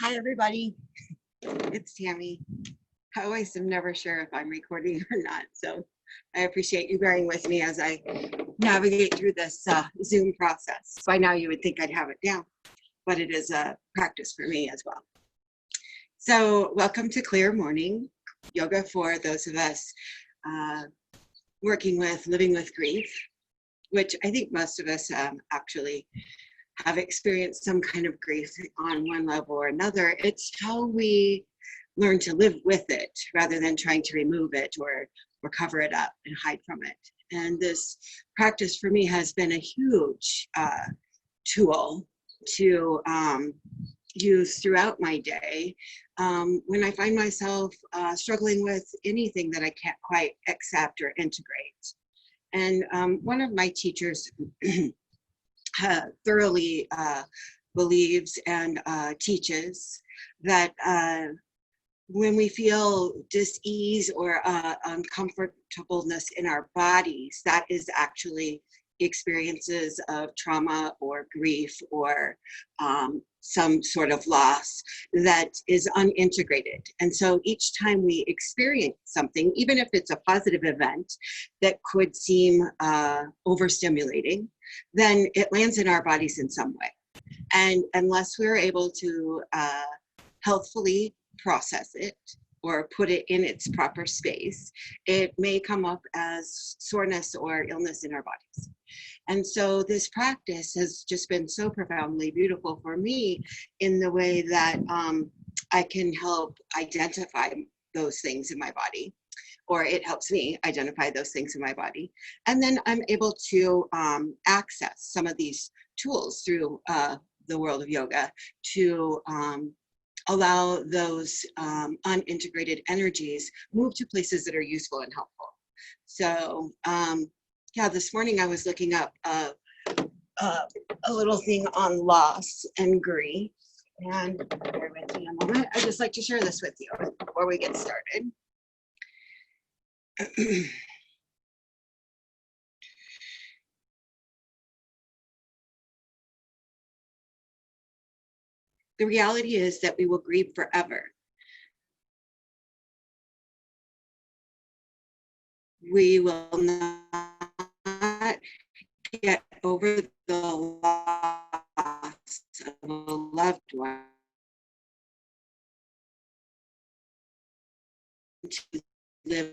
Hi, everybody. It's Tami. I always am never sure if I'm recording or not, so I appreciate you bearing with me as I navigate through this Zoom process. By now, you would think I'd have it down, but it is a practice for me as well. So welcome to Clear Morning Yoga for those of us living with grief, which I think most of us actually have experienced some kind of grief on one level or another. It's how we learn to live with it rather than trying to remove it or cover it up and hide from it. And this practice for me has been a huge tool to use throughout my day when I find myself struggling with anything that I can't quite accept or integrate. And one of my teachers thoroughly believes and teaches that when we feel dis-ease or uncomfortableness in our bodies, that is actually experiences of trauma or grief or some sort of loss that is unintegrated. And so each time we experience something, even if it's a positive event that could seem overstimulating, then it lands in our bodies in some way. And unless we're able to healthfully process it or put it in its proper space, it may come up as soreness or illness in our bodies. And so this practice has just been so profoundly beautiful for me in the way that I can help identify those things in my body, or it helps me identify those things in my body. And then I'm able to access some of these tools through the world of yoga to allow those unintegrated energies move to places that are useful and helpful. So yeah, this morning I was looking up a little thing on loss and grief. And bear with me a moment. I'd just like to share this with you before we get started. The reality is that we will grieve forever. We will not get over the loss of a loved one to live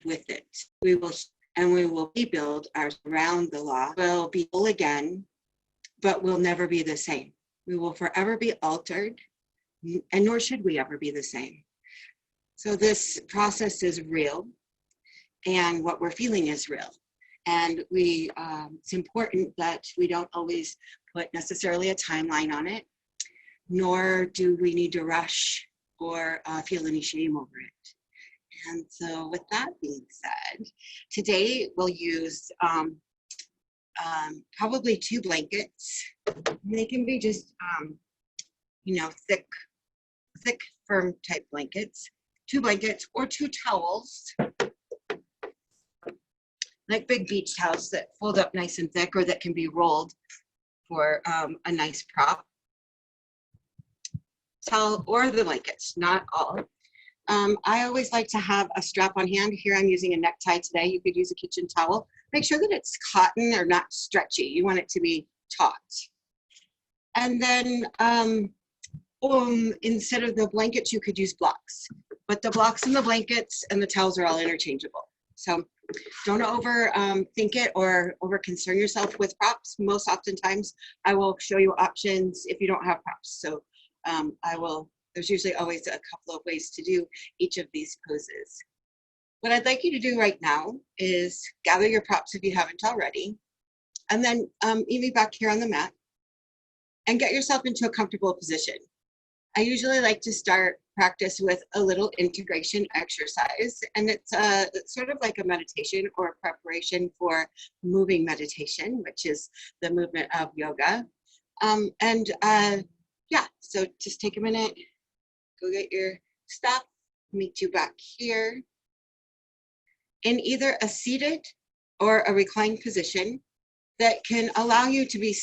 with it. We will rebuild ours around the loss. We'll be whole again, but we'll never be the same. We will forever be altered, and nor should we ever be the same. So this process is real, and what we're feeling is real. And it's important that we don't always put necessarily a timeline on it, nor do we need to rush or feel any shame over it. And so with that being said, today we'll use probably 2 blankets. They can be just, thick, firm type blankets, 2 blankets or 2 towels, like big beach towels that fold up nice and thick or that can be rolled for a nice prop. Towel or the blankets, not all. I always like to have a strap on hand. Here I'm using a necktie today. You could use a kitchen towel. Make sure that it's cotton or not stretchy. You want it to be taut. And then instead of the blankets, you could use blocks. But the blocks and the blankets and the towels are all interchangeable. So don't think it or over concern yourself with props. Most oftentimes, I will show you options if you don't have props. So there's usually always a couple of ways to do each of these poses. What I'd like you to do right now is gather your props if you haven't already, and then meet me back here on the mat and get yourself into a comfortable position. I usually like to start practice with a little integration exercise, and it's sort of like a meditation or a preparation for moving meditation, which is the movement of yoga. Yeah, so just take a minute, go get your stuff, meet you back here in either a seated or a reclined position that can allow you to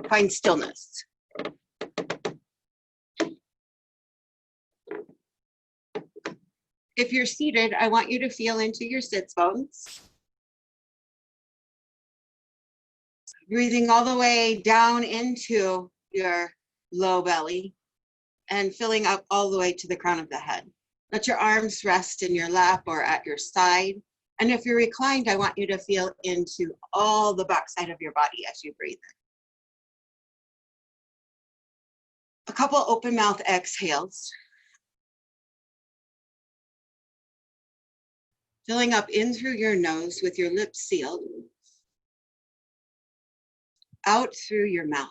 find stillness. If you're seated, I want you to feel into your sits bones. Breathing all the way down into your low belly and filling up all the way to the crown of the head. Let your arms rest in your lap or at your side. And if you're reclined, I want you to feel into all the backside of your body as you breathe. A couple open mouth exhales. Filling up in through your nose with your lips sealed. Out through your mouth.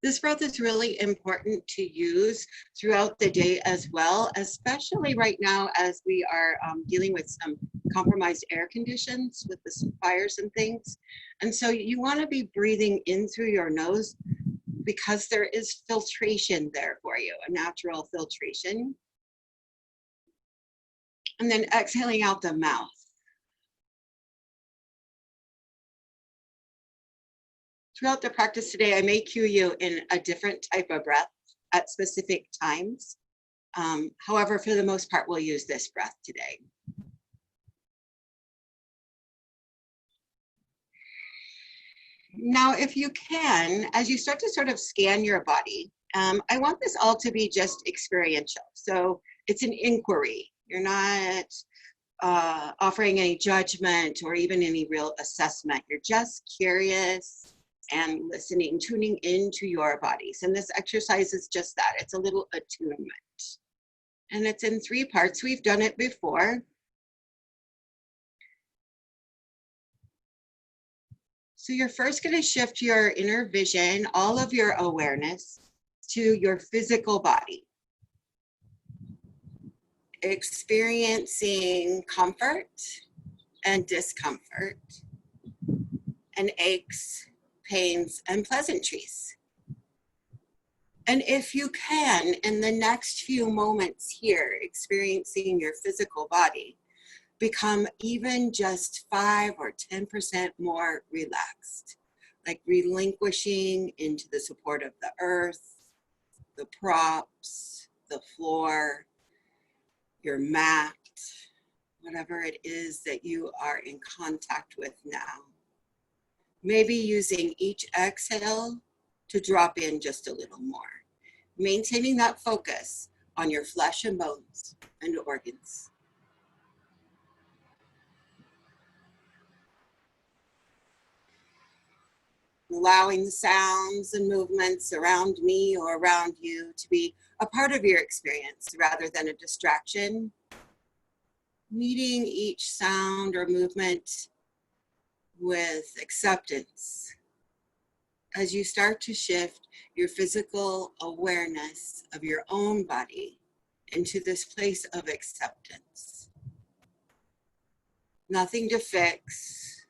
This breath is really important to use throughout the day as well, especially right now as we are dealing with some compromised air conditions with the fires and things. And so you want to be breathing in through your nose because there is filtration there for you, a natural filtration. And then exhaling out the mouth. Throughout the practice today, I may cue you in a different type of breath at specific times. However, for the most part, we'll use this breath today. Now, if you can, as you start to sort of scan your body, I want this all to be just experiential. So it's an inquiry. You're not offering any judgment or even any real assessment. You're just curious and listening, tuning into your bodies. And this exercise is just that. It's a little attunement. And it's in 3 parts. We've done it before. So you're first going to shift your inner vision, all of your awareness to your physical body. Experiencing comfort and discomfort and aches, pains, and pleasantries. And if you can, in the next few moments here, experiencing your physical body, become even just 5 or 10% more relaxed, like relinquishing into the support of the earth, the props, the floor, your mat, whatever it is that you are in contact with now. Maybe using each exhale to drop in just a little more, maintaining that focus on your flesh and bones and organs. Allowing the sounds and movements around me or around you to be a part of your experience rather than a distraction. Meeting each sound or movement with acceptance as you start to shift your physical awareness of your own body into this place of acceptance. Nothing to fix,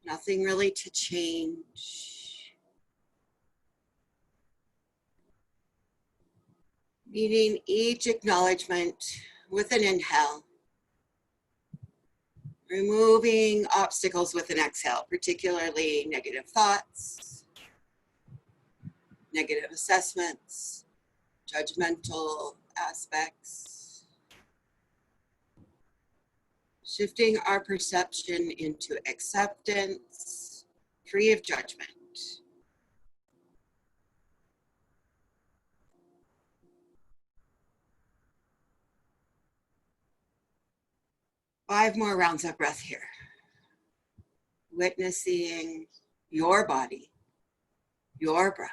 nothing really to change. Meeting each acknowledgement with an inhale. Removing obstacles with an exhale, particularly negative thoughts, negative assessments, judgmental aspects. Shifting our perception into acceptance, free of judgment. Five more rounds of breath here. Witnessing your body, your breath,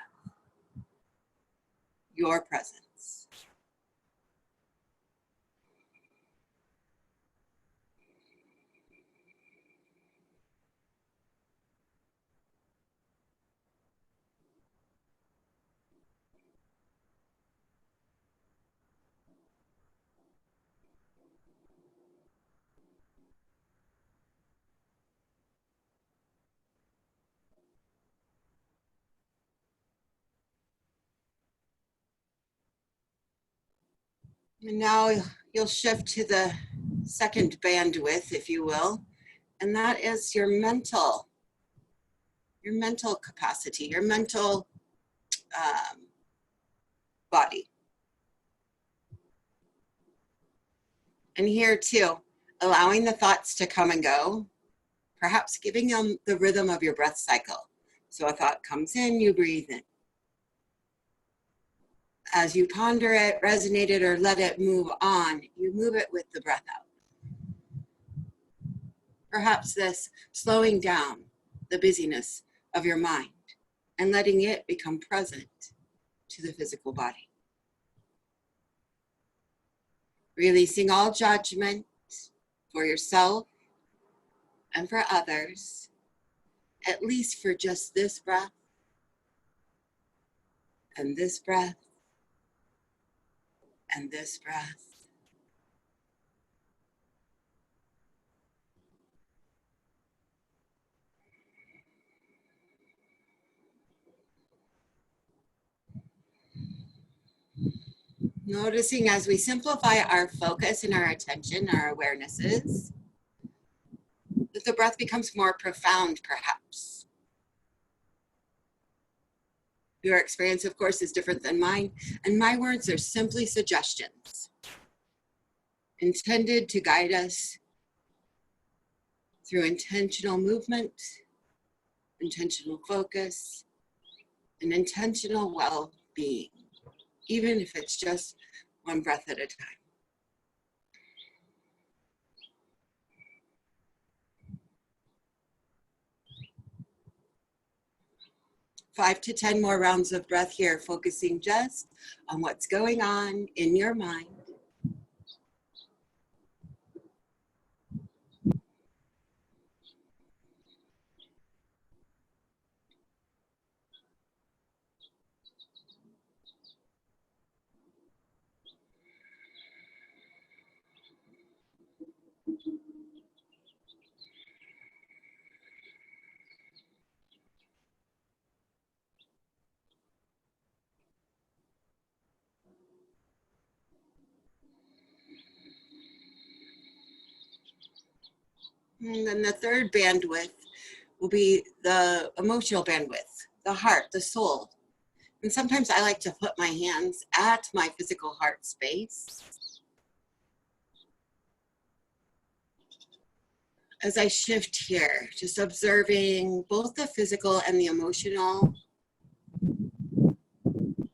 your presence. And now you'll shift to the second bandwidth, if you will, and that is your mental capacity, your mental body. And here too, allowing the thoughts to come and go, perhaps giving them the rhythm of your breath cycle. So a thought comes in, you breathe in. As you ponder it, resonate it, or let it move on, you move it with the breath out. Perhaps this slowing down the busyness of your mind and letting it become present to the physical body. Releasing all judgment for yourself and for others, at least for just this breath and this breath and this breath. Noticing as we simplify our focus and our attention, our awarenesses, that the breath becomes more profound, perhaps. Your experience, of course, is different than mine, and my words are simply suggestions intended to guide us through intentional movement, intentional focus, and intentional well-being, even if it's just one breath at a time. 5 to 10 more rounds of breath here, focusing just on what's going on in your mind. And then the third bandwidth will be the emotional bandwidth, the heart, the soul. And sometimes I like to put my hands at my physical heart space as I shift here, just observing both the physical and the emotional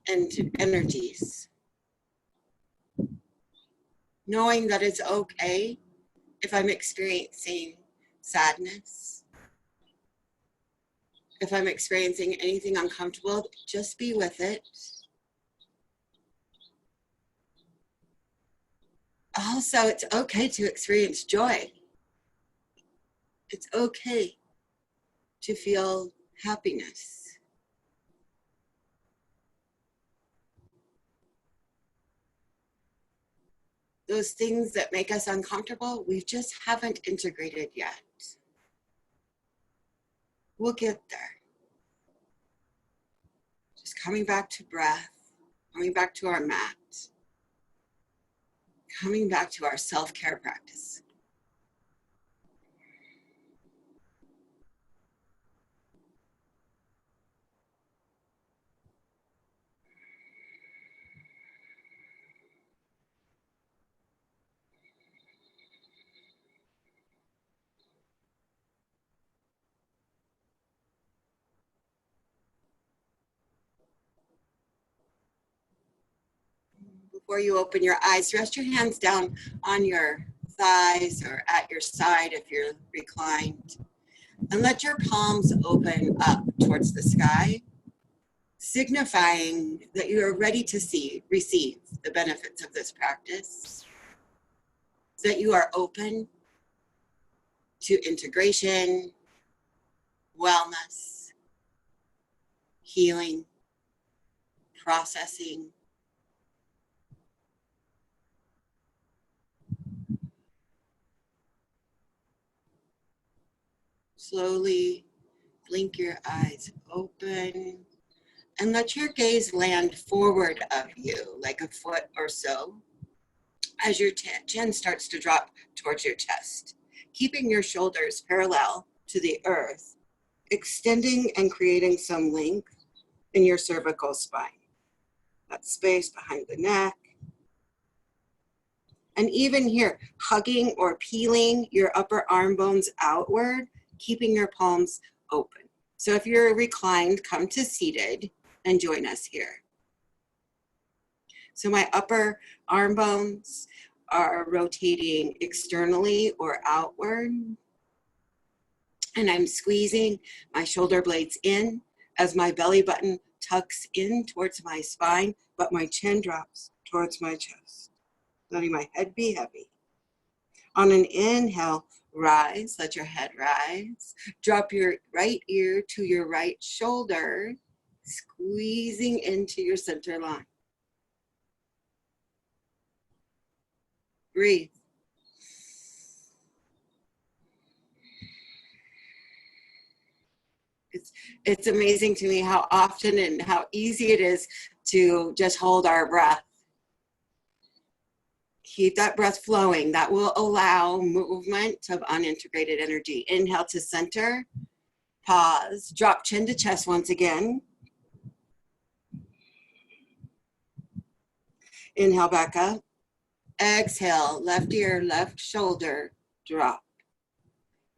and energies. Knowing that it's okay if I'm experiencing sadness, if I'm experiencing anything uncomfortable, just be with it. Also, it's okay to experience joy. It's okay to feel happiness. Those things that make us uncomfortable, we just haven't integrated yet. We'll get there. Just coming back to breath, coming back to our mat, coming back to our self-care practice. Before you open your eyes, rest your hands down on your thighs or at your side if you're reclined. And let your palms open up towards the sky, signifying that you are ready to receive the benefits of this practice, that you are open to integration, wellness, healing, processing. Slowly blink your eyes open and let your gaze land forward of you, like a foot or so, as your chin starts to drop towards your chest, keeping your shoulders parallel to the earth, extending and creating some length in your cervical spine. That space behind the neck. And even here, hugging or peeling your upper arm bones outward, keeping your palms open. So if you're reclined, come to seated and join us here. So my upper arm bones are rotating externally or outward. And I'm squeezing my shoulder blades in as my belly button tucks in towards my spine, but my chin drops towards my chest, letting my head be heavy. On an inhale, rise, let your head rise. Drop your right ear to your right shoulder, squeezing into your center line. Breathe. It's amazing to me how often and how easy it is to just hold our breath. Keep that breath flowing. That will allow movement of unintegrated energy. Inhale to center. Pause. Drop chin to chest once again. Inhale back up. Exhale, left ear, left shoulder, drop.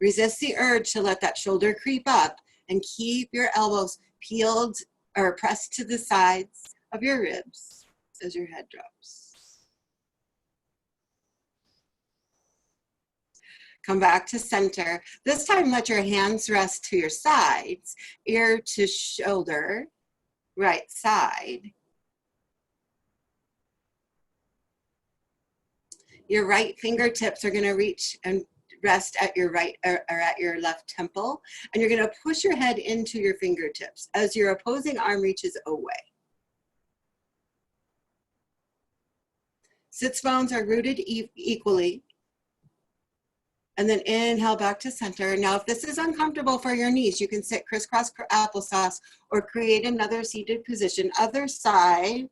Resist the urge to let that shoulder creep up and keep your elbows peeled or pressed to the sides of your ribs as your head drops. Come back to center. This time, let your hands rest to your sides, ear to shoulder, right side. Your right fingertips are going to reach and rest at your right or at your left temple, and you're going to push your head into your fingertips as your opposing arm reaches away. Sits bones are rooted equally. And then inhale back to center. Now, if this is uncomfortable for your knees, you can sit crisscross applesauce or create another seated position. Other side,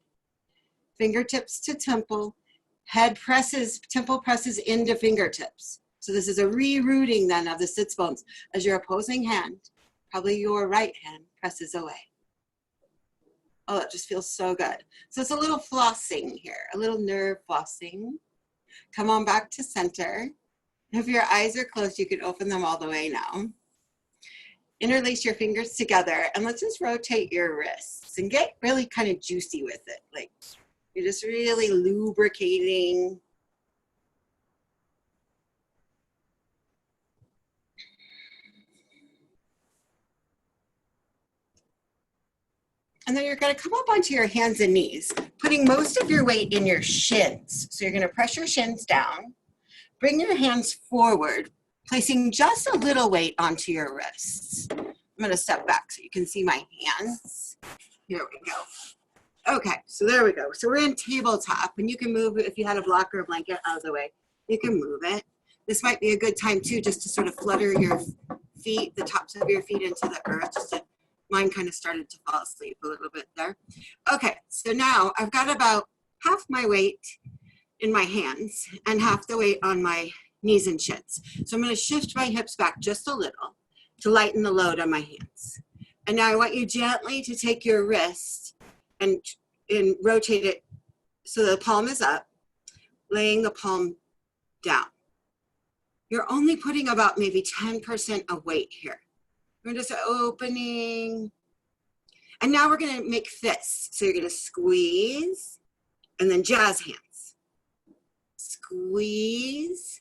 fingertips to temple. Head presses, temple presses into fingertips. So this is a rerouting then of the sits bones as your opposing hand, probably your right hand, presses away. Oh, it just feels so good. So it's a little flossing here, a little nerve flossing. Come on back to center. If your eyes are closed, you can open them all the way now. Interlace your fingers together and let's just rotate your wrists and get really kind of juicy with it. Like, you're just really lubricating. And then you're going to come up onto your hands and knees, putting most of your weight in your shins. So you're going to press your shins down, bring your hands forward, placing just a little weight onto your wrists. I'm going to step back so you can see my hands. Here we go. Okay, so there we go. So we're in tabletop, and you can move, if you had a block or a blanket out of the way, you can move it. This might be a good time too, just to sort of flutter your feet, the tops of your feet into the earth. Mine kind of started to fall asleep a little bit there. Okay, so now I've got about half my weight in my hands and half the weight on my knees and shins. So I'm going to shift my hips back just a little to lighten the load on my hands. And now I want you gently to take your wrist and rotate it so the palm is up, laying the palm down. You're only putting about maybe 10% of weight here. We're just opening. And now we're going to make fists. So you're going to squeeze and then jazz hands. Squeeze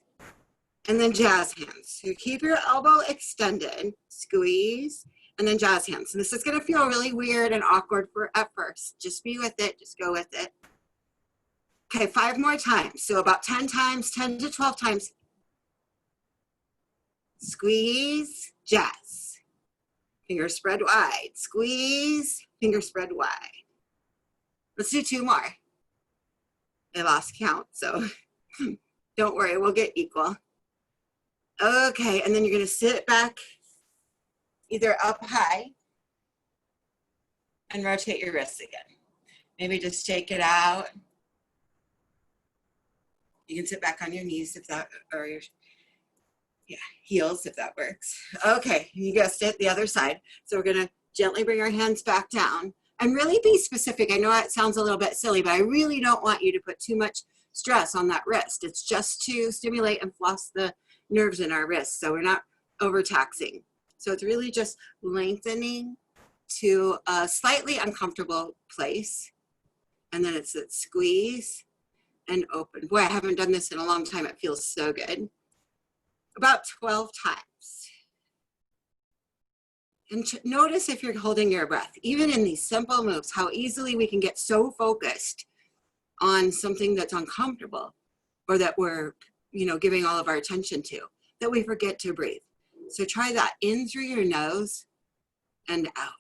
and then jazz hands. So you keep your elbow extended, squeeze, and then jazz hands. And this is going to feel really weird and awkward at first. Just be with it. Just go with it. Okay, 5 more times. So about 10 times, 10 to 12 times. Squeeze, jazz. Finger spread wide. Squeeze, finger spread wide. Let's do 2 more. I lost count, so don't worry, we'll get equal. Okay, and then you're going to sit back either up high and rotate your wrists again. Maybe just shake it out. You can sit back on your knees if that, or your heels if that works. Okay, you guessed it, the other side. So we're going to gently bring our hands back down, And really be specific. I know it sounds a little bit silly, but I really don't want you to put too much stress on that wrist. It's just to stimulate and floss the nerves in our wrists, so we're not overtaxing. So it's really just lengthening to a slightly uncomfortable place. And then it's that squeeze and open. Boy, I haven't done this in a long time. It feels so good. About 12 times. And notice if you're holding your breath, even in these simple moves, how easily we can get so focused on something that's uncomfortable or that we're, giving all of our attention to, that we forget to breathe. So try that in through your nose and out.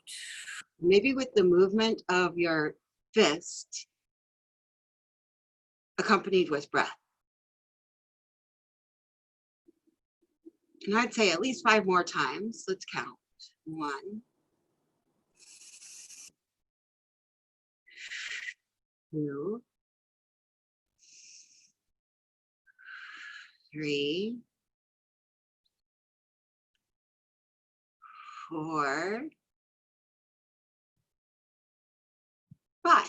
Maybe with the movement of your fist accompanied with breath. And I'd say at least 5 more times. Let's count. 1, 2, 3, 4, 5.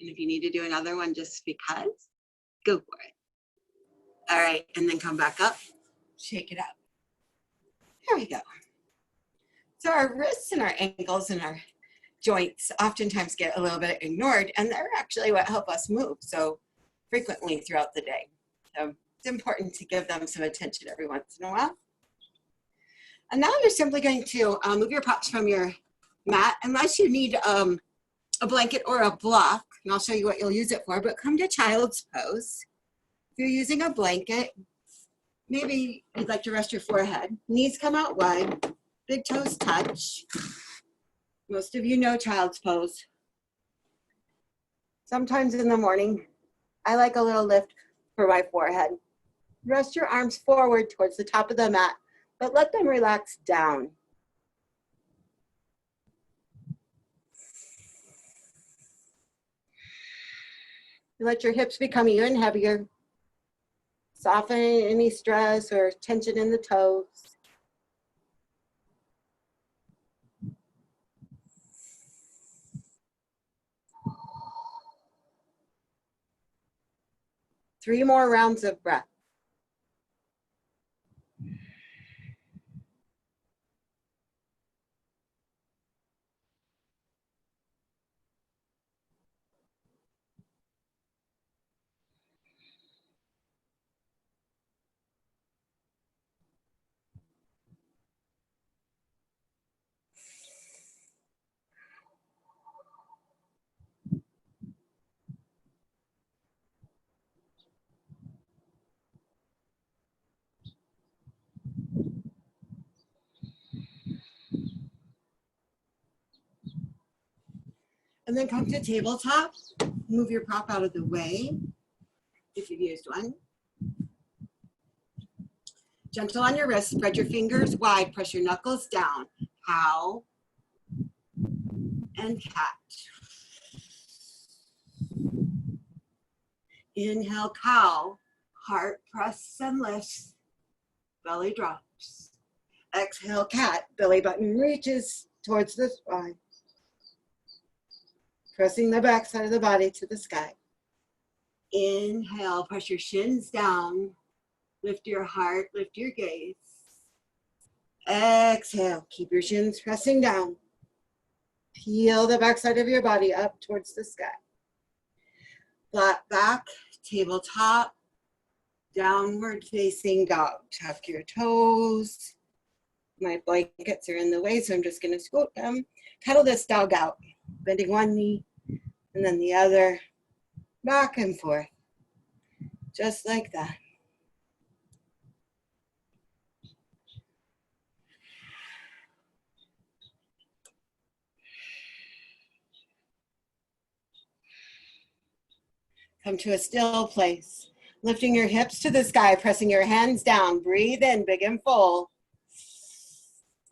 And if you need to do another one just because, go for it. All right, and then come back up, shake it up. There we go. So our wrists and our ankles and our joints oftentimes get a little bit ignored, and they're actually what help us move so frequently throughout the day. So it's important to give them some attention every once in a while. And now you're simply going to move your props from your mat, unless you need a blanket or a block, and I'll show you what you'll use it for, but come to child's pose. If you're using a blanket, maybe you'd like to rest your forehead. Knees come out wide, big toes touch. Most of you know child's pose. Sometimes in the morning, I like a little lift for my forehead. Rest your arms forward towards the top of the mat, but let them relax down. Let your hips become even heavier. Soften any stress or tension in the toes. Three more rounds of breath. And then come to tabletop. Move your prop out of the way if you've used one. Gentle on your wrist, spread your fingers wide, press your knuckles down. Cow and cat. Inhale, cow, heart press and lifts, belly drops. Exhale, cat, belly button reaches towards the spine. Pressing the back side of the body to the sky. Inhale, press your shins down. Lift your heart, lift your gaze. Exhale, keep your shins pressing down. Peel the back side of your body up towards the sky. Flat back, tabletop, downward facing dog. Tuck your toes. My blankets are in the way, so I'm just gonna scoot them. Pedal this dog out, bending one knee and then the other, back and forth, just like that. Come to a still place. Lifting your hips to the sky, pressing your hands down. Breathe in, big and full.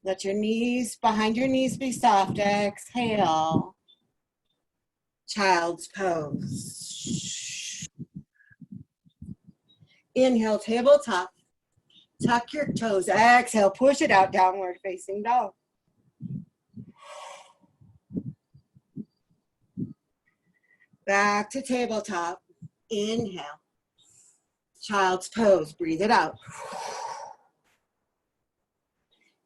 Let your knees, behind your knees be soft. Exhale. Child's pose. Inhale, tabletop. Tuck your toes. Exhale, push it out, downward facing dog. Back to tabletop. Inhale. Child's pose. Breathe it out.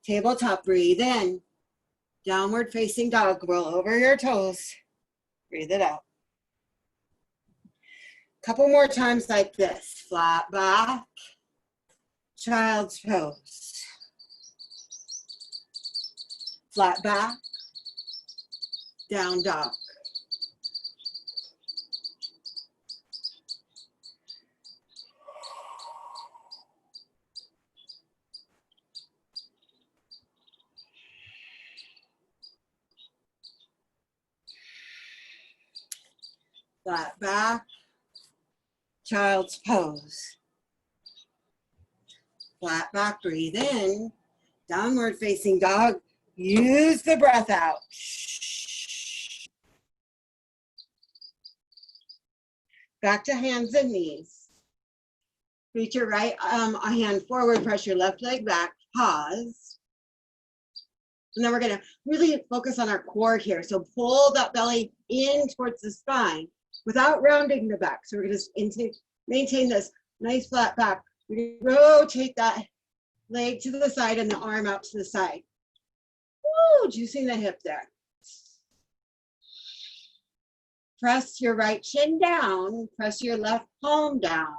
Tabletop. Breathe in. Downward facing dog. Roll over your toes. Breathe it out. Couple more times like this. Flat back. Child's pose. Flat back. Down dog. Flat back. Child's pose. Flat back, breathe in. Downward facing dog. Use the breath out. Back to hands and knees. Reach your right hand forward, press your left leg back, pause. And then we're gonna really focus on our core here. So pull that belly in towards the spine without rounding the back. So we're gonna maintain this nice flat back. We're gonna rotate that leg to the side and the arm out to the side. Woo, juicing the hip there. Press your right shin down, press your left palm down.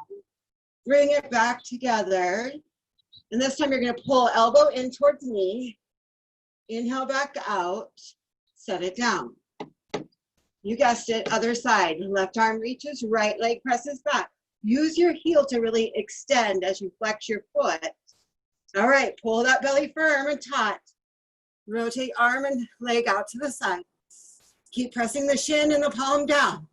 Bring it back together. And this time you're gonna pull elbow in towards knee. Inhale back out, set it down. You guessed it, other side. Left arm reaches, right leg presses back. Use your heel to really extend as you flex your foot. All right, pull that belly firm and taut. Rotate arm and leg out to the side. Keep pressing the shin and the palm down.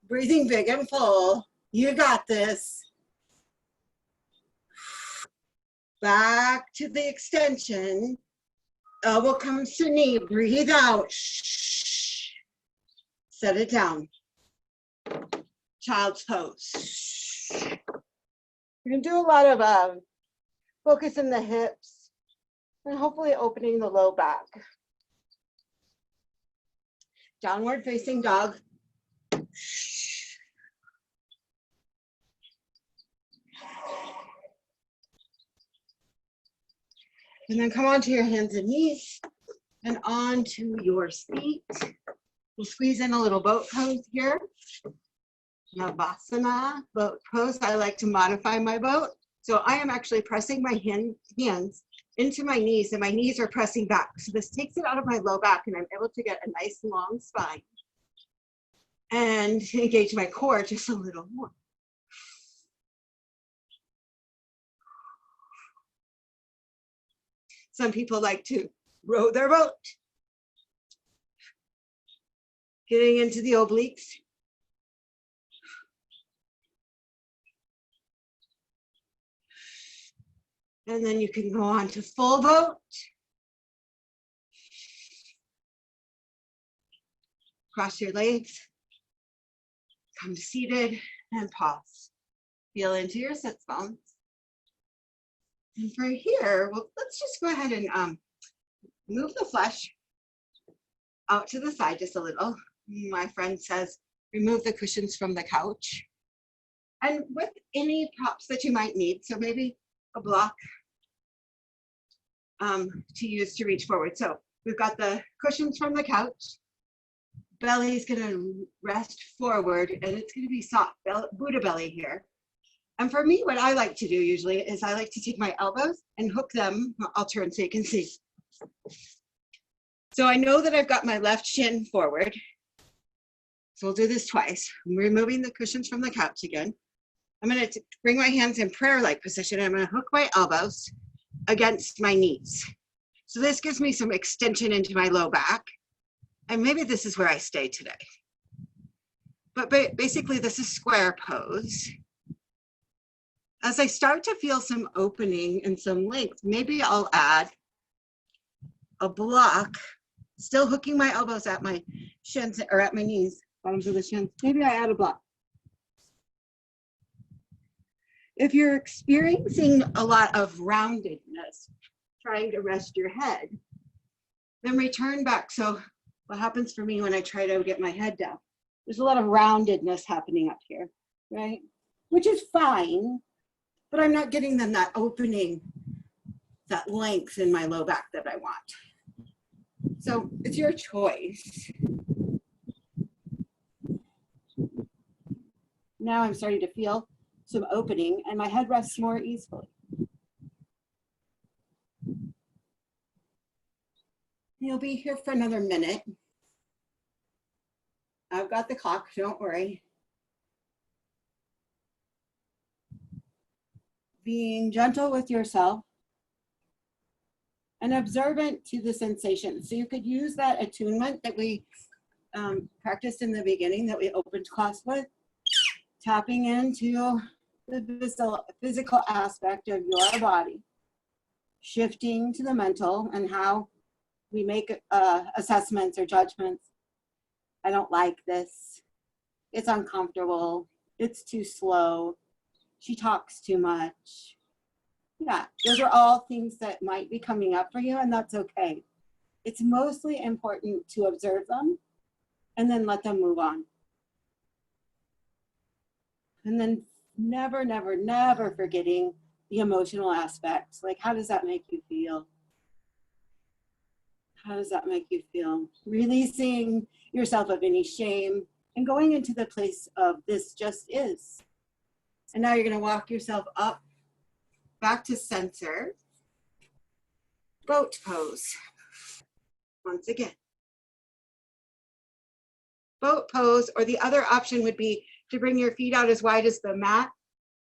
Breathing big and full. You got this. Back to the extension. Elbow comes to knee. Breathe out. Set it down. Child's pose. You're gonna do a lot of focus in the hips and hopefully opening the low back. Downward facing dog. And then come onto your hands and knees and onto your feet. We'll squeeze in a little boat pose here. Navasana Boat pose. I like to modify my boat. So I am actually pressing my hands into my knees and my knees are pressing back. So this takes it out of my low back and I'm able to get a nice long spine and engage my core just a little more. Some people like to row their boat. Getting into the obliques. And then you can go on to full boat. Cross your legs. Come seated and pause. Feel into your sits bones. And for here, well, let's just go ahead and move the flesh out to the side just a little. My friend says, remove the cushions from the couch. And with any props that you might need, so maybe a block to use to reach forward. So we've got the cushions from the couch. Belly's gonna rest forward and it's gonna be soft, Buddha belly here. And for me, what I like to do usually is I like to take my elbows and hook them. I'll turn so you can see. So I know that I've got my left shin forward. So we'll do this twice. I'm removing the cushions from the couch again. I'm gonna bring my hands in prayer-like position. I'm gonna hook my elbows against my knees. So this gives me some extension into my low back. And maybe this is where I stay today. But basically this is square pose. As I start to feel some opening and some length, maybe I'll add a block, still hooking my elbows at my shins or at my knees, bottoms of the shins. Maybe I add a block. If you're experiencing a lot of roundedness, trying to rest your head, then return back. So what happens for me when I try to get my head down? There's a lot of roundedness happening up here, right? Which is fine, but I'm not getting them that opening, that length in my low back that I want. So it's your choice. Now I'm starting to feel some opening and my head rests more easily. You'll be here for another minute. I've got the clock, don't worry. Being gentle with yourself and observant to the sensation. So you could use that attunement that we practiced in the beginning, that we opened class with, tapping into the physical aspect of your body, shifting to the mental and how we make assessments or judgments. I don't like this. It's uncomfortable. It's too slow. She talks too much. Yeah, those are all things that might be coming up for you, and that's okay. It's mostly important to observe them and then let them move on. And then never, never, never forgetting the emotional aspects. Like, how does that make you feel? How does that make you feel? Releasing yourself of any shame and going into the place of this just is. And now you're going to walk yourself up, back to center, boat pose. Once again. Boat pose, or the other option would be to bring your feet out as wide as the mat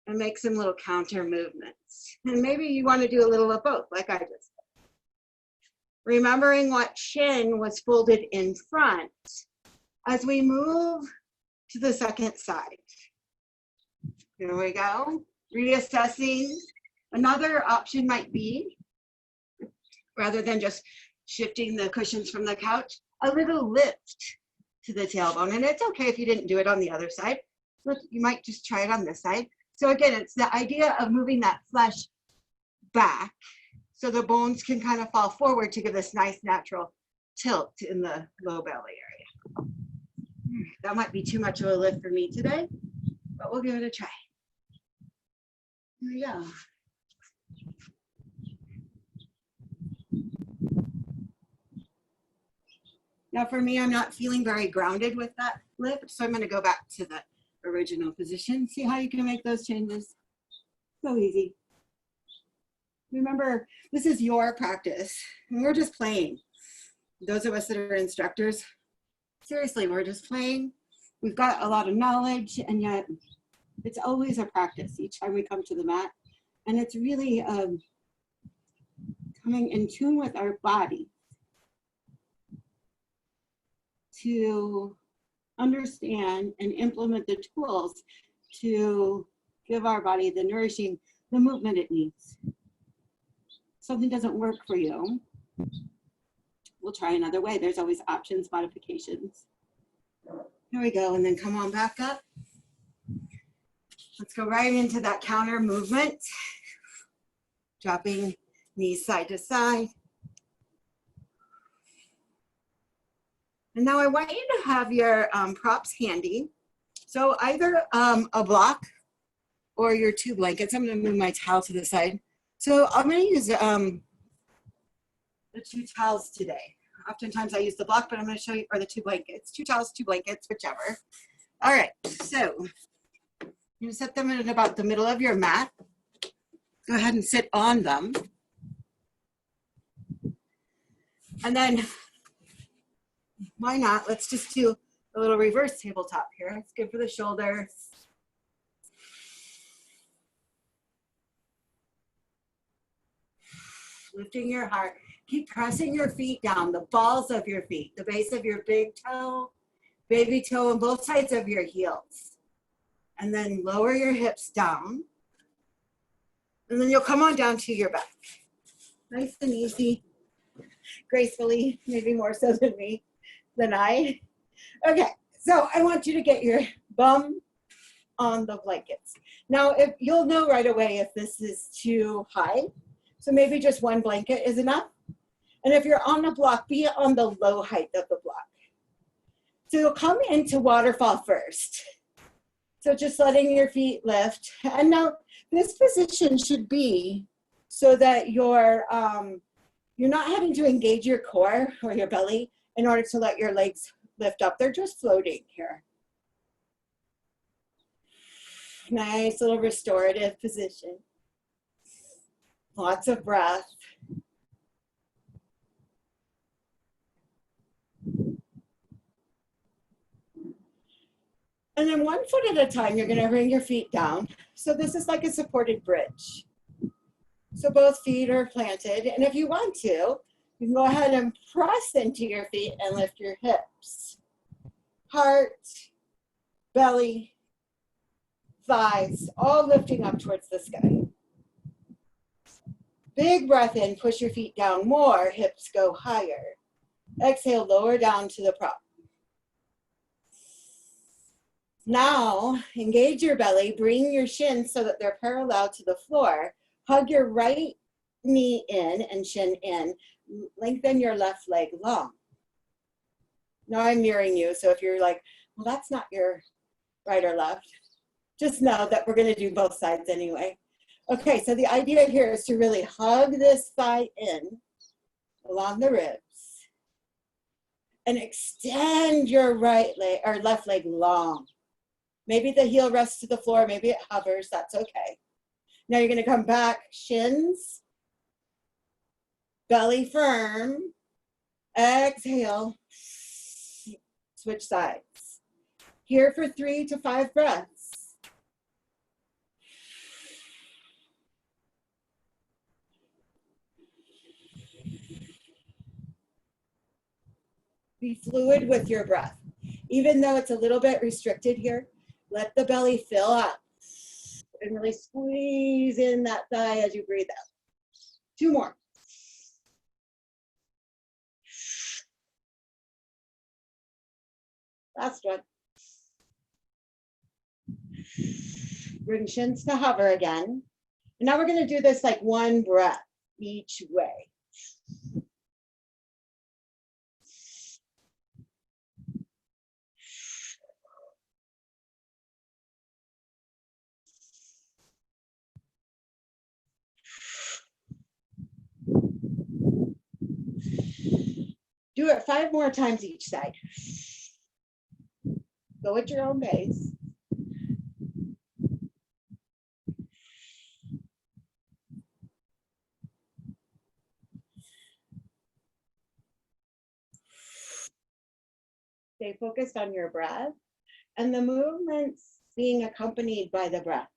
and make some little counter movements. And maybe you want to do a little of both, like I just did. Remembering what shin was folded in front as we move to the second side. Here we go. Reassessing. Another option might be, rather than just shifting the cushions from the couch, a little lift to the tailbone. And it's okay if you didn't do it on the other side. Look, you might just try it on this side. So again, it's the idea of moving that flesh back so the bones can kind of fall forward to give this nice natural tilt in the low belly area. That might be too much of a lift for me today, but we'll give it a try. Here we go. Now for me, I'm not feeling very grounded with that lift, so I'm going to go back to the original position. See how you can make those changes. So easy. Remember, this is your practice, and we're just playing. Those of us that are instructors, seriously, we're just playing. We've got a lot of knowledge, and yet it's always a practice each time we come to the mat. And it's really coming in tune with our body to understand and implement the tools to give our body the nourishing, the movement it needs. Something doesn't work for you, we'll try another way. There's always options, modifications. Here we go, and then come on back up. Let's go right into that counter movement. Dropping knees side to side. And now I want you to have your props handy. So either a block or your 2 blankets. I'm going to move my towel to the side. So I'm going to use the 2 towels today. Oftentimes I use the block, but I'm going to show you, or the 2 blankets. 2 towels, 2 blankets, whichever. All right, so you're going to set them in about the middle of your mat. Go ahead and sit on them. And then, why not? Let's just do a little reverse tabletop here. It's good for the shoulders. Lifting your heart. Keep pressing your feet down, the balls of your feet, the base of your big toe, baby toe, and both sides of your heels. And then lower your hips down. And then you'll come on down to your back. Nice and easy, gracefully, maybe more so than I. Okay, so I want you to get your bum on the blankets. Now, if you'll know right away if this is too high, so maybe just 1 blanket is enough. And if you're on a block, be on the low height of the block. So you'll come into waterfall first. So just letting your feet lift. And now this position should be so that you're not having to engage your core or your belly in order to let your legs lift up. They're just floating here. Nice little restorative position. Lots of breath. And then 1 foot at a time, you're gonna bring your feet down. So this is like a supported bridge. So both feet are planted. And if you want to, you can go ahead and press into your feet and lift your hips. Heart, belly, thighs, all lifting up towards the sky. Big breath in, push your feet down more, hips go higher. Exhale, lower down to the prop. Now, engage your belly, bring your shins so that they're parallel to the floor. Hug your right knee in and shin in. Lengthen your left leg long. Now I'm mirroring you, so if you're like, well, that's not your right or left, just know that we're gonna do both sides anyway. Okay, so the idea here is to really hug this thigh in along the ribs and extend your right leg or left leg long. Maybe the heel rests to the floor, maybe it hovers, that's okay. Now you're gonna come back, shins, belly firm, exhale, switch sides. Here for 3 to 5 breaths. Be fluid with your breath. Even though it's a little bit restricted here, let the belly fill up and really squeeze in that thigh as you breathe out. 2 more. Last one. Bring shins to hover again. And now we're going to do this like 1 breath each way. Do it 5 more times each side. Go at your own pace. Stay focused on your breath and the movements being accompanied by the breath.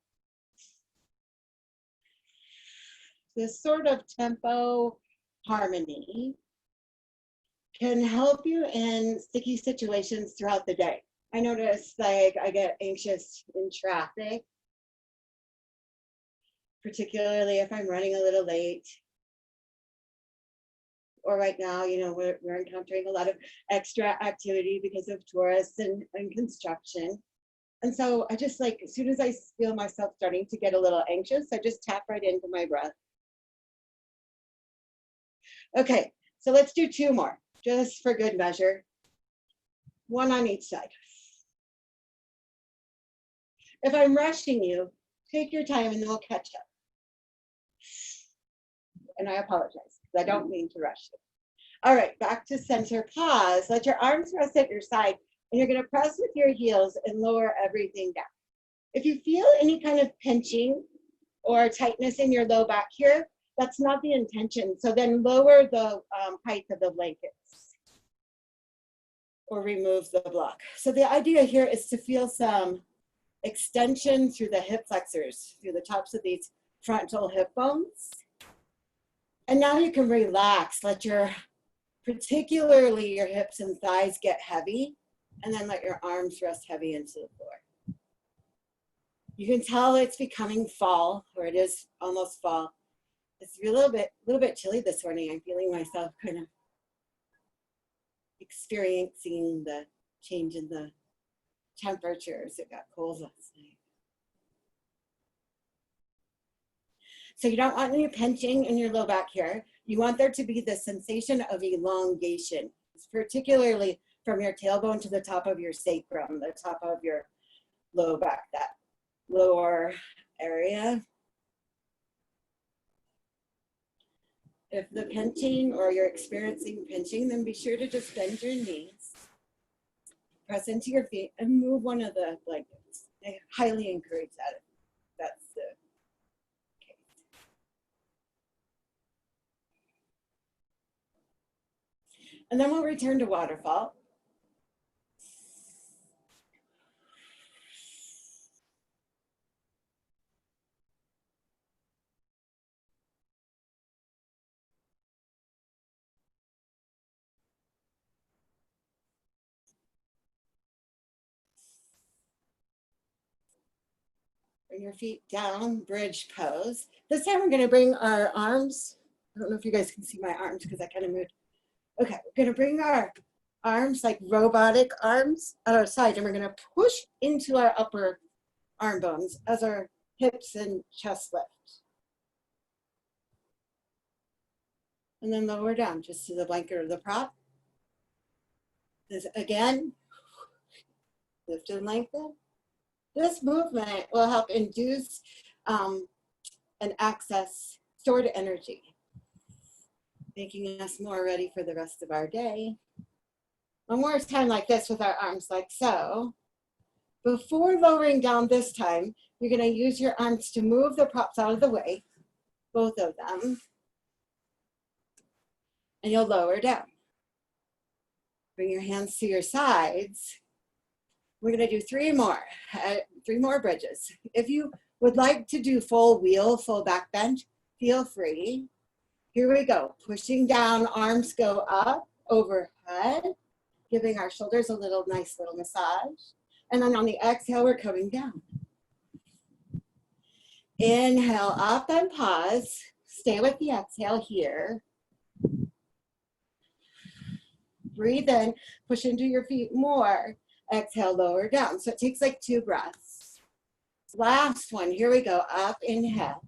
This sort of tempo harmony can help you in sticky situations throughout the day. I notice like I get anxious in traffic, particularly if I'm running a little late. Or right now, you know, we're encountering a lot of extra activity because of tourists and construction. And so I just like, as soon as I feel myself starting to get a little anxious, I just tap right into my breath. Okay, so let's do 2 more, just for good measure. 1 on each side. If I'm rushing you, take your time and then we'll catch up. And I apologize, because I don't mean to rush you. All right, back to center, pause. Let your arms rest at your side, and you're gonna press with your heels and lower everything down. If you feel any kind of pinching or tightness in your low back here, that's not the intention. So then lower the height of the blankets or remove the block. So the idea here is to feel some extension through the hip flexors, through the tops of these frontal hip bones. And now you can relax, let particularly your hips and thighs get heavy, and then let your arms rest heavy into the floor. You can tell it's becoming fall, or it is almost fall. It's a little bit chilly this morning. I'm feeling myself kind of experiencing the change in the temperatures. It got cold last night. So you don't want any pinching in your low back here. You want there to be the sensation of elongation, particularly from your tailbone to the top of your sacrum, the top of your low back, that lower area. If the pinching or you're experiencing pinching, then be sure to just bend your knees, press into your feet, and move one of the blankets. I highly encourage that if that's the case. And then we'll return to waterfall. Bring your feet down, bridge pose. This time we're gonna bring our arms. I don't know if you guys can see my arms because I kind of moved. Okay, we're gonna bring our arms like robotic arms at our side, and we're gonna push into our upper arm bones as our hips and chest lift. And then lower down just to the blanket or the prop. This again, lift and lengthen. This movement will help induce and access stored energy, making us more ready for the rest of our day. One more time like this with our arms like so. Before lowering down this time, you're gonna use your arms to move the props out of the way, both of them, and you'll lower down. Bring your hands to your sides. We're gonna do three more bridges. If you would like to do full wheel, full back bend, feel free. Here we go, pushing down, arms go up, overhead, giving our shoulders a nice little massage. And then on the exhale, we're coming down. Inhale up and pause. Stay with the exhale here. Breathe in, push into your feet more. Exhale, lower down. So it takes like 2 breaths. Last one, here we go, up, inhale.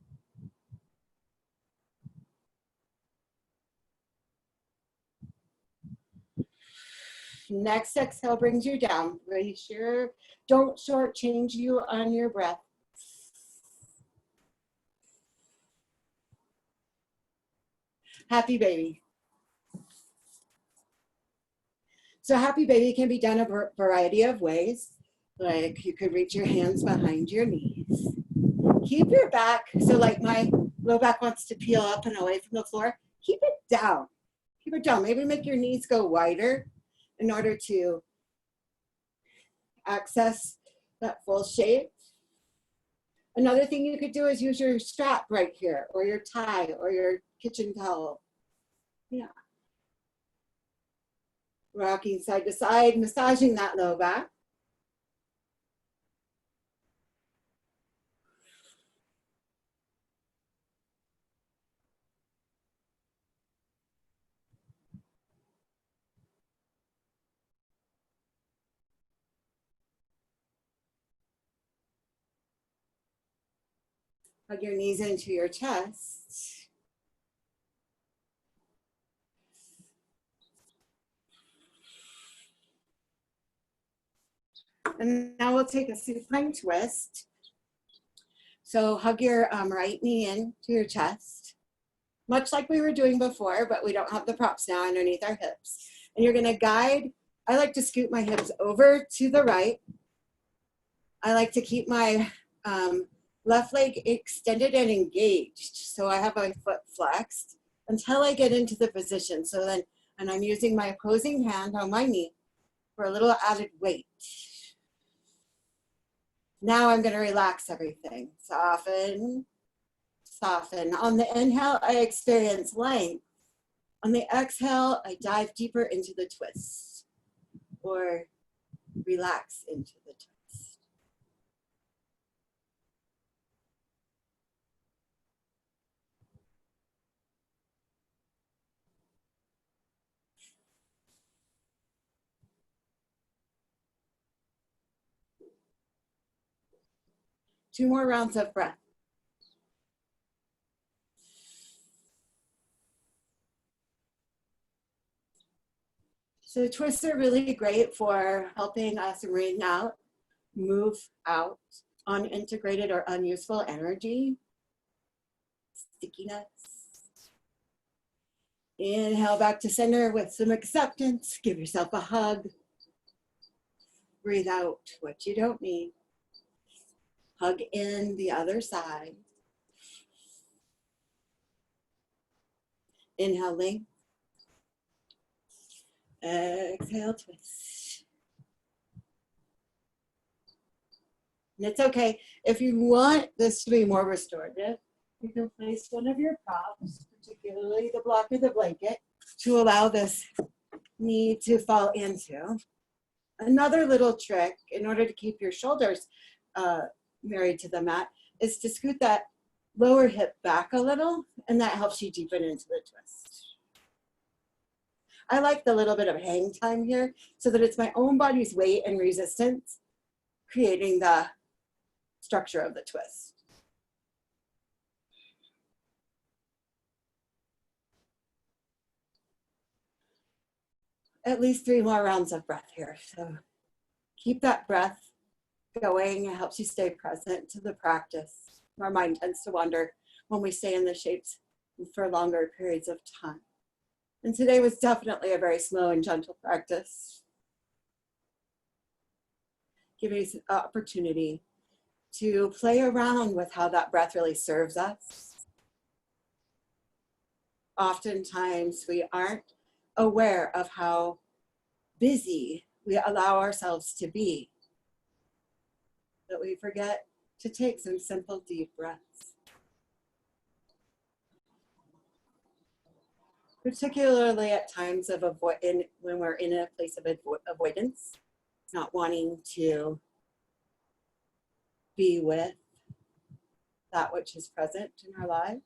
Next exhale brings you down. Be sure, don't shortchange you on your breath. Happy baby. So happy baby can be done a variety of ways. Like you could reach your hands behind your knees. Keep your back, so like my low back wants to peel up and away from the floor, keep it down. Keep it down. Maybe make your knees go wider in order to access that full shape. Another thing you could do is use your strap right here, or your tie, or your kitchen towel. Yeah. Rocking side to side, massaging that low back. Hug your knees into your chest. And now we'll take a supine twist. So hug your right knee in to your chest, much like we were doing before, but we don't have the props now underneath our hips. And you're gonna guide, I like to scoot my hips over to the right. I like to keep my left leg extended and engaged. So I have my foot flexed until I get into the position. So then, and I'm using my opposing hand on my knee for a little added weight. Now I'm gonna relax everything. Soften, soften. On the inhale, I experience length. On the exhale, I dive deeper into the twist or relax into the twist. 2 more rounds of breath. So twists are really great for helping us wring out, move out unintegrated or unuseful energy, stickiness. Inhale back to center with some acceptance. Give yourself a hug. Breathe out what you don't need. Hug in the other side. Inhale, length. Exhale, twist. And it's okay. If you want this to be more restorative, you can place one of your props, particularly the block or the blanket, to allow this knee to fall into. Another little trick, in order to keep your shoulders married to the mat, is to scoot that lower hip back a little, and that helps you deepen into the twist. I like the little bit of hang time here so that it's my own body's weight and resistance creating the structure of the twist. At least 3 more rounds of breath here. So keep that breath going. It helps you stay present to the practice. Our mind tends to wander when we stay in the shapes for longer periods of time. And today was definitely a very slow and gentle practice. Giving us an opportunity to play around with how that breath really serves us. Oftentimes we aren't aware of how busy we allow ourselves to be, that we forget to take some simple deep breaths. Particularly at times of when we're in a place of avoidance, not wanting to be with that which is present in our lives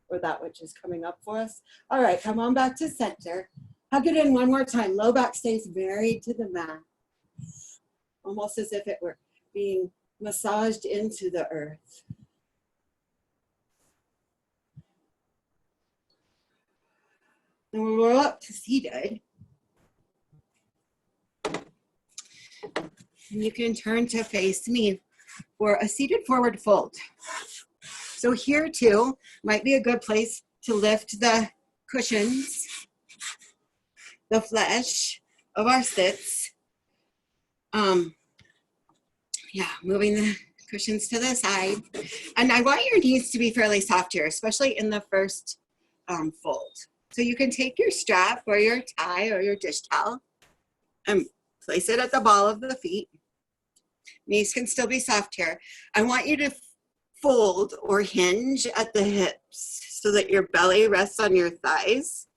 or that which is coming up for us. All right, come on back to center. Hug it in one more time. Low back stays married to the mat, almost as if it were being massaged into the earth. And when we're up to seated, you can turn to face me for a seated forward fold. So here too might be a good place to lift the cushions, the flesh of our sits. Moving the cushions to the side. And I want your knees to be fairly soft here, especially in the first fold. So you can take your strap or your tie or your dish towel and place it at the ball of the feet. Knees can still be soft here. I want you to fold or hinge at the hips so that your belly rests on your thighs.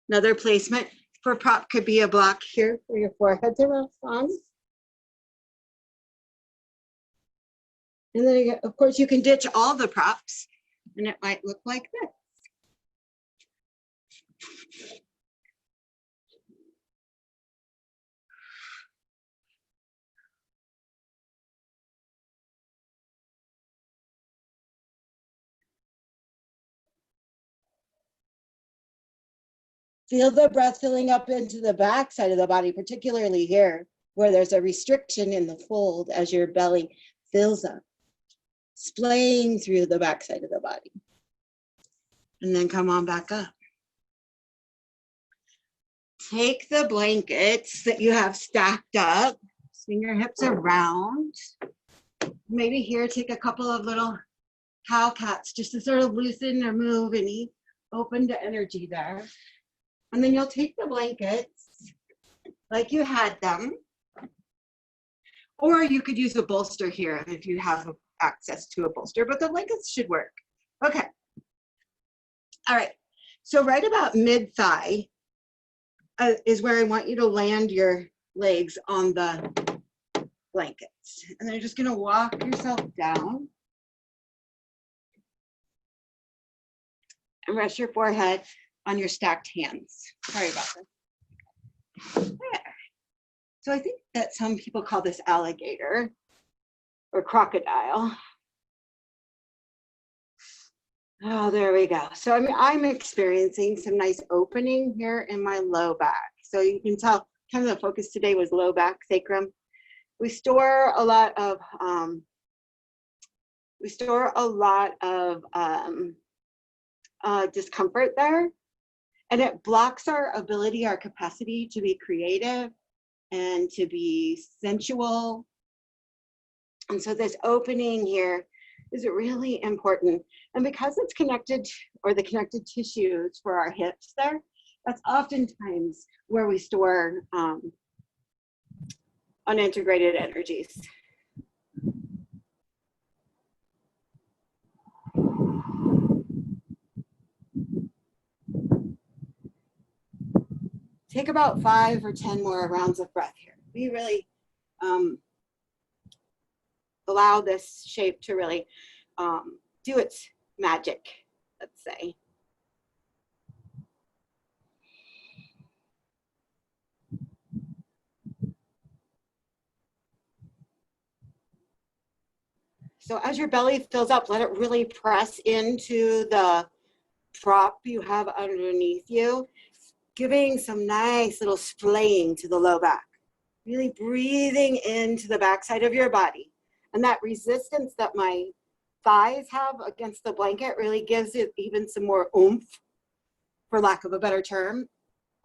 Another placement for prop could be a block here for your forehead to rest on. And then, of course, you can ditch all the props, and it might look like this. Feel the breath filling up into the back side of the body, particularly here, where there's a restriction in the fold as your belly fills up, splaying through the back side of the body. And then come on back up. Take the blankets that you have stacked up, swing your hips around. Maybe here, take a couple of little cow cats just to sort of loosen or move any open to energy there. And then you'll take the blankets like you had them, or you could use a bolster here if you have access to a bolster, but the blankets should work. Okay. All right. So right about mid-thigh is where I want you to land your legs on the blankets. And then you're just going to walk yourself down and rest your forehead on your stacked hands. Sorry about this. There. So I think that some people call this alligator or crocodile. Oh, there we go. So I'm experiencing some nice opening here in my low back. So you can tell kind of the focus today was low back, sacrum. We store a lot of discomfort there, and it blocks our ability, our capacity to be creative and to be sensual. And so this opening here is really important. And because it's connected, or the connected tissues for our hips there, that's oftentimes where we store unintegrated energies. Take about 5 or 10 more rounds of breath here. We really allow this shape to really do its magic, let's say. So as your belly fills up, let it really press into the prop you have underneath you, giving some nice little splaying to the low back. Really breathing into the backside of your body. And that resistance that my thighs have against the blanket really gives it even some more oomph, for lack of a better term.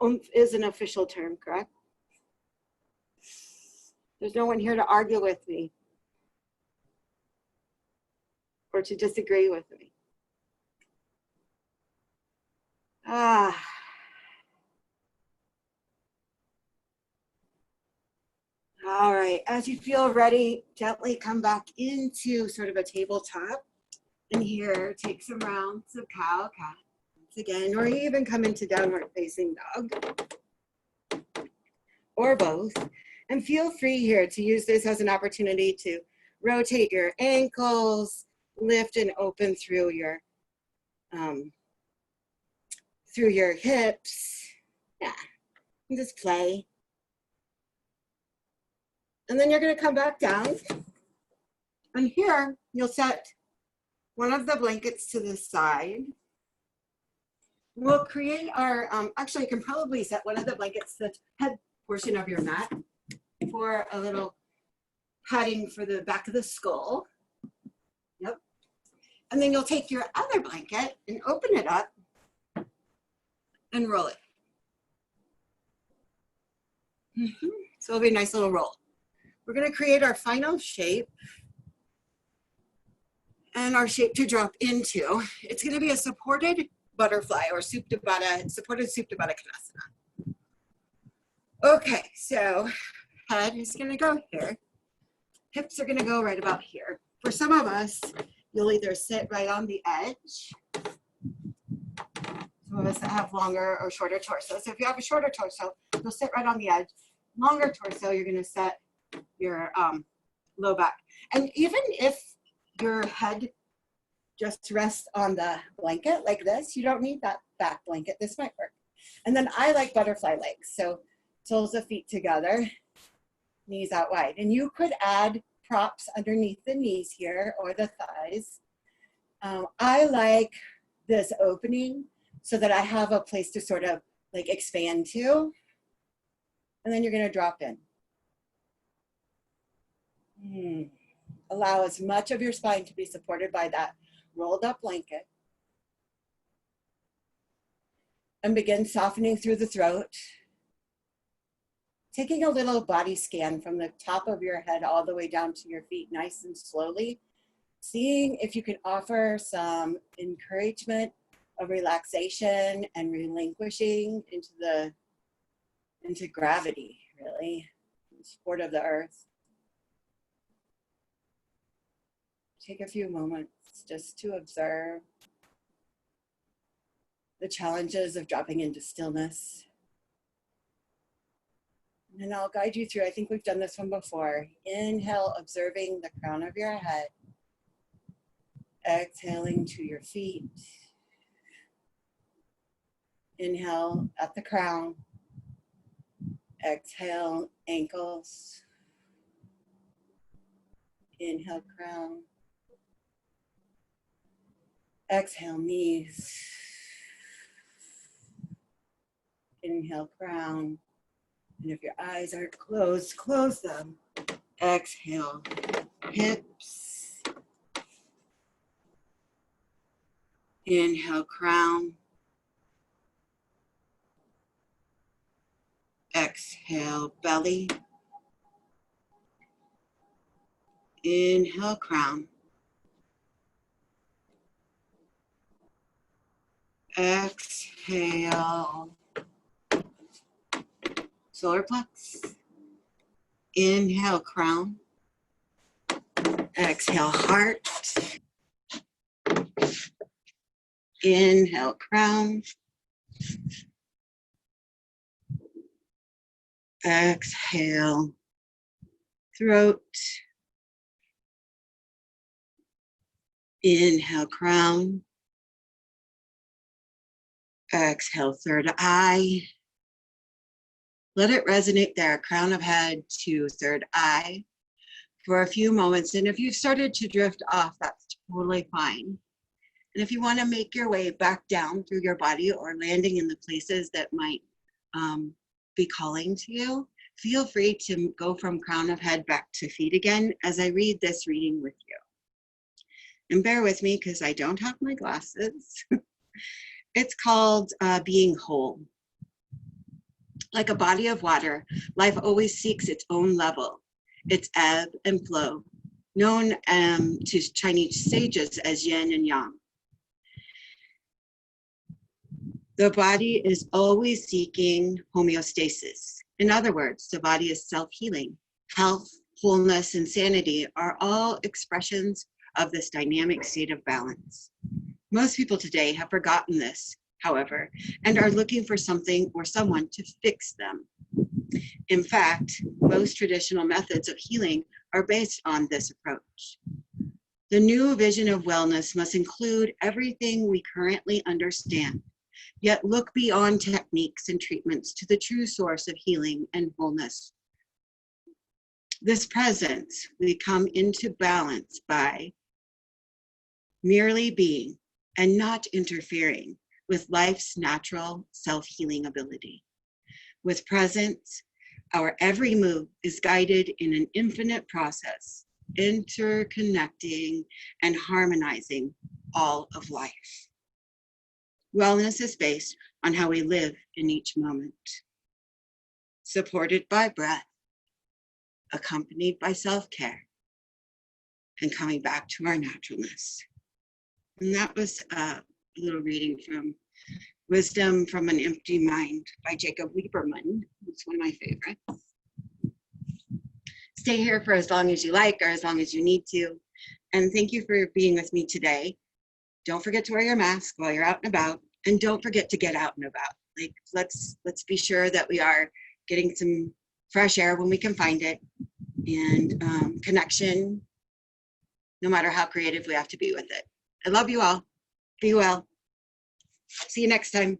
Oomph is an official term, correct? There's no one here to argue with me or to disagree with me. All right, as you feel ready, gently come back into sort of a tabletop. And here, take some rounds of cow-cat once again, or even come into downward facing dog, or both. And feel free here to use this as an opportunity to rotate your ankles, lift and open through your hips. Yeah, and just play. And then you're going to come back down. And here, you'll set one of the blankets to the side. We'll create our, actually you can probably set one of the blankets to the head portion of your mat for a little padding for the back of the skull. Yep. And then you'll take your other blanket and open it up and roll it. So it'll be a nice little roll. We're going to create our final shape and our shape to drop into. It's going to be a supported butterfly or supported Supta Baddha Konasana. Okay, so head is going to go here. Hips are going to go right about here. For some of us, you'll either sit right on the edge. Some of us that have longer or shorter torso. So if you have a shorter torso, you'll sit right on the edge. Longer torso, you're going to set your low back. And even if your head just rests on the blanket like this, you don't need that back blanket. This might work. And then I like butterfly legs. So soles of feet together, knees out wide. And you could add props underneath the knees here or the thighs. I like this opening so that I have a place to sort of like expand to. And then you're going to drop in. Allow as much of your spine to be supported by that rolled up blanket. And begin softening through the throat. Taking a little body scan from the top of your head all the way down to your feet, nice and slowly. Seeing if you can offer some encouragement of relaxation and relinquishing into gravity, really, the support of the earth. Take a few moments just to observe the challenges of dropping into stillness. And then I'll guide you through, I think we've done this one before. Inhale, observing the crown of your head. Exhaling to your feet. Inhale at the crown. Exhale, ankles. Inhale, crown. Exhale, knees. Inhale, crown. And if your eyes aren't closed, close them. Exhale, hips. Inhale, crown. Exhale, belly. Inhale, crown. Exhale, solar plex. Inhale, crown. Exhale, heart. Inhale, crown. Exhale, throat. Inhale, crown. Exhale, third eye. Let it resonate there, crown of head to third eye for a few moments. And if you've started to drift off, that's totally fine. And if you want to make your way back down through your body or landing in the places that might be calling to you, feel free to go from crown of head back to feet again as I read this reading with you. And bear with me because I don't have my glasses. It's called Being Whole. Like a body of water, life always seeks its own level, its ebb and flow, known to Chinese sages as yin and yang. The body is always seeking homeostasis. In other words, the body is self-healing. Health, wholeness, and sanity are all expressions of this dynamic state of balance. Most people today have forgotten this, however, and are looking for something or someone to fix them. In fact, most traditional methods of healing are based on this approach. The new vision of wellness must include everything we currently understand, yet look beyond techniques and treatments to the true source of healing and wholeness. This presence, we come into balance by merely being and not interfering with life's natural self-healing ability. With presence, our every move is guided in an infinite process, interconnecting and harmonizing all of life. Wellness is based on how we live in each moment, supported by breath, accompanied by self-care, and coming back to our naturalness. And that was a little reading from Wisdom from an Empty Mind by Jacob Lieberman. It's one of my favorites. Stay here for as long as you like or as long as you need to. And thank you for being with me today. Don't forget to wear your mask while you're out and about. And don't forget to get out and about. Like, let's be sure that we are getting some fresh air when we can find it. And connection, no matter how creative we have to be with it. I love you all. Be well. See you next time.